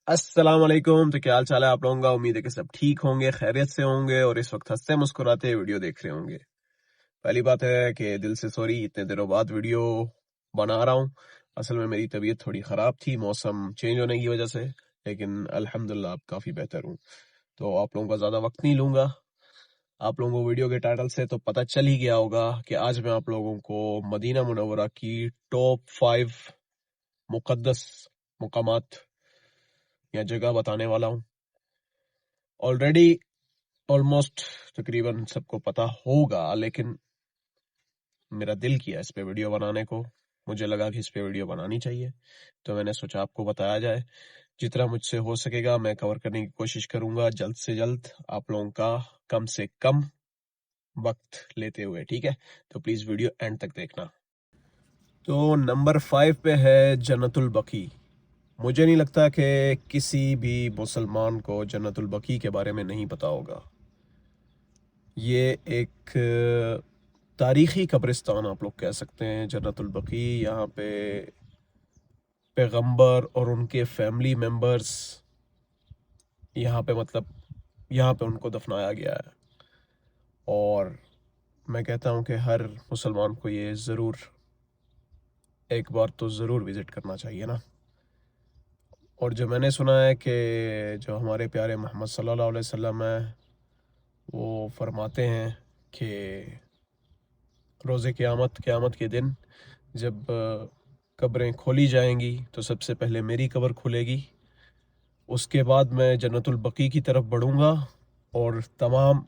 अस्सलाम वालेकुम। तो क्या हाल चाल है आप लोगों का? उम्मीद है कि सब ठीक होंगे, खैरियत से होंगे और इस वक्त हंसते मुस्कुराते वीडियो देख रहे होंगे। पहली बात है कि दिल से सॉरी, इतने दिनों बाद वीडियो बना रहा हूँ। असल में मेरी तबीयत थोड़ी ख़राब थी मौसम चेंज होने की वजह से, लेकिन अल्हम्दुलिल्लाह अब काफ़ी बेहतर हूँ। तो आप लोगों का ज़्यादा वक्त नहीं लूँगा। आप लोगों को वीडियो के टाइटल से तो पता चल ही गया होगा कि आज मैं आप लोगों को मदीना मुनव्वरा की टॉप 5 मुक़द्दस मुकामात या जगह बताने वाला हूँ। ऑलरेडी ऑलमोस्ट तकरीबन सबको पता होगा, लेकिन मेरा दिल किया इस पे वीडियो बनाने को। मुझे लगा कि इस पे वीडियो बनानी चाहिए, तो मैंने सोचा आपको बताया जाए। जितना मुझसे हो सकेगा मैं कवर करने की कोशिश करूंगा, जल्द से जल्द, आप लोगों का कम से कम वक्त लेते हुए, ठीक है? तो प्लीज वीडियो एंड तक देखना। तो नंबर 5 पे है जन्नतुल बकी। मुझे नहीं लगता कि किसी भी मुसलमान को जन्नतुल बकी के बारे में नहीं पता होगा। ये एक तारीखी कब्रिस्तान आप लोग कह सकते हैं, जन्नतुल बकी। यहाँ पे पैगंबर और उनके फैमिली मेंबर्स यहाँ पे यहाँ पे उनको दफनाया गया है। और मैं कहता हूँ कि हर मुसलमान को ये ज़रूर एक बार तो ज़रूर विज़िट करना चाहिए ना। और जो मैंने सुना है कि जो हमारे प्यारे मोहम्मद सल्लल्लाहु अलैहि वसल्लम है, वो फरमाते हैं कि रोज़े क़यामत के दिन जब कब्रें खोली जाएंगी तो सबसे पहले मेरी कब्र खुलेगी, उसके बाद मैं जन्नतुल बकी की तरफ बढ़ूंगा और तमाम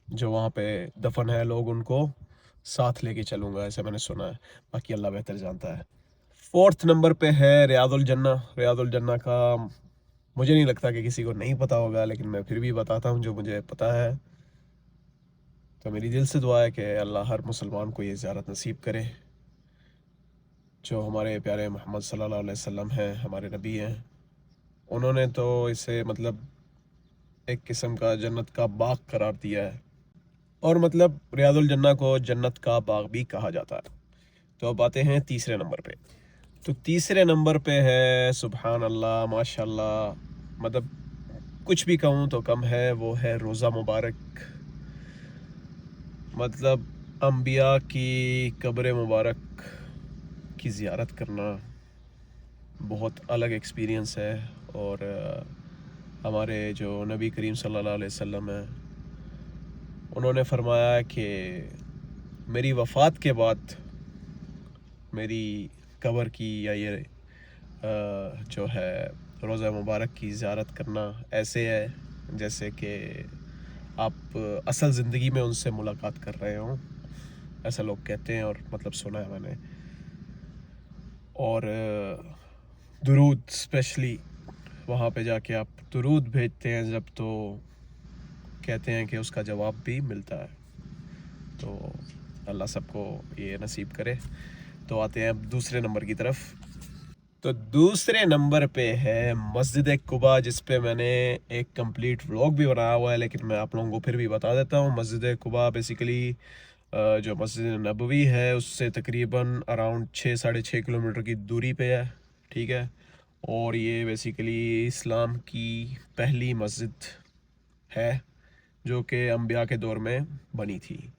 जो वहाँ पे दफन है लोग उनको साथ लेके चलूंगा, ऐसा मैंने सुना है। बाकी अल्लाह बेहतर जानता है। 4th नंबर पे है रियादुल जन्ना। रियादुल जन्ना का मुझे नहीं लगता कि किसी को नहीं पता होगा, लेकिन मैं फिर भी बताता हूँ जो मुझे पता है। तो मेरी दिल से दुआ है कि अल्लाह हर मुसलमान को ये ज़ियारत नसीब करे। जो हमारे प्यारे मोहम्मद सल्लल्लाहु अलैहि वसल्लम हैं, हमारे नबी हैं, उन्होंने तो इसे एक किस्म का जन्नत का बाग करार दिया है। और रियादुल जन्ना को जन्नत का बाग भी कहा जाता है। तो अब आते हैं तीसरे नंबर पे। तो तीसरे नंबर पे है, सुबहान अल्लाह, माशाल्लाह, कुछ भी कहूँ तो कम है, वो है रोज़ा मुबारक। अंबिया की कब्र मुबारक की ज़ियारत करना बहुत अलग एक्सपीरियंस है। और हमारे जो नबी करीम सल्लल्लाहु अलैहि वसल्लम है, उन्होंने फरमाया कि मेरी वफ़ात के बाद मेरी कब्र की या ये जो है रोज़ा मुबारक की ज़ियारत करना ऐसे है जैसे कि आप असल ज़िंदगी में उनसे मुलाकात कर रहे हों, ऐसा लोग कहते हैं और सुना है मैंने। और दुरूद स्पेशली वहाँ पे जाके आप दुरूद भेजते हैं जब, तो कहते हैं कि उसका जवाब भी मिलता है। तो अल्लाह सबको ये नसीब करे। तो आते हैं अब दूसरे नंबर की तरफ। तो दूसरे नंबर पे है मस्जिद कुबा, जिस पे मैंने एक कंप्लीट व्लॉग भी बनाया हुआ है, लेकिन मैं आप लोगों को फिर भी बता देता हूँ। मस्जिद कुबा बेसिकली जो मस्जिद नबवी है उससे तकरीबन अराउंड 6-6.5 किलोमीटर की दूरी पे है, ठीक है? और ये बेसिकली इस्लाम की पहली मस्जिद है जो कि अंबिया के दौर में बनी थी।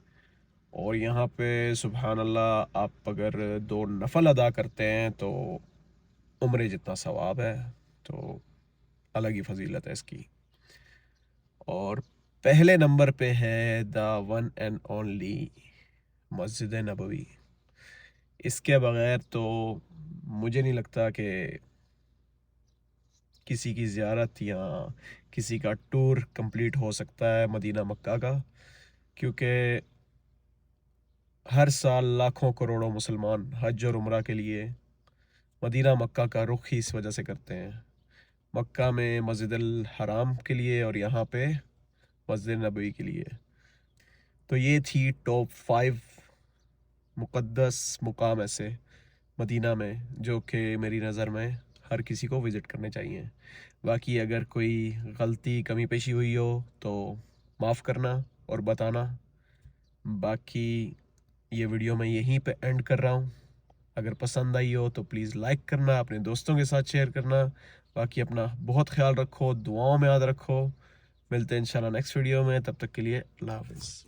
और यहाँ पे सुबहान अल्लाह, आप अगर 2 नफल अदा करते हैं तो उम्रे जितना सवाब है। तो अलग ही फजीलत है इसकी। और पहले नंबर पे है द वन एंड ओनली मस्जिद नबवी। इसके बगैर तो मुझे नहीं लगता कि किसी की ज़ियारत या किसी का टूर कंप्लीट हो सकता है मदीना मक्का का, क्योंकि हर साल लाखों करोड़ों मुसलमान हज और उम्रा के लिए मदीना मक्का का रुख ही इस वजह से करते हैं। मक्का में मस्जिदुल हराम के लिए और यहाँ पे मस्जिद नबवी के लिए। तो ये थी टॉप 5 मुक़द्दस मुकाम ऐसे मदीना में जो कि मेरी नज़र में हर किसी को विज़िट करने चाहिए। बाकी अगर कोई गलती कमी पेशी हुई हो तो माफ़ करना और बताना। बाकी ये वीडियो मैं यहीं पे एंड कर रहा हूँ। अगर पसंद आई हो तो प्लीज़ लाइक करना, अपने दोस्तों के साथ शेयर करना। باقی اپنا بہت خیال رکھو، دعاؤں میں یاد رکھو. ملتے ہیں انشاءاللہ نیکسٹ ویڈیو میں. تب تک کے لیے اللہ حافظ.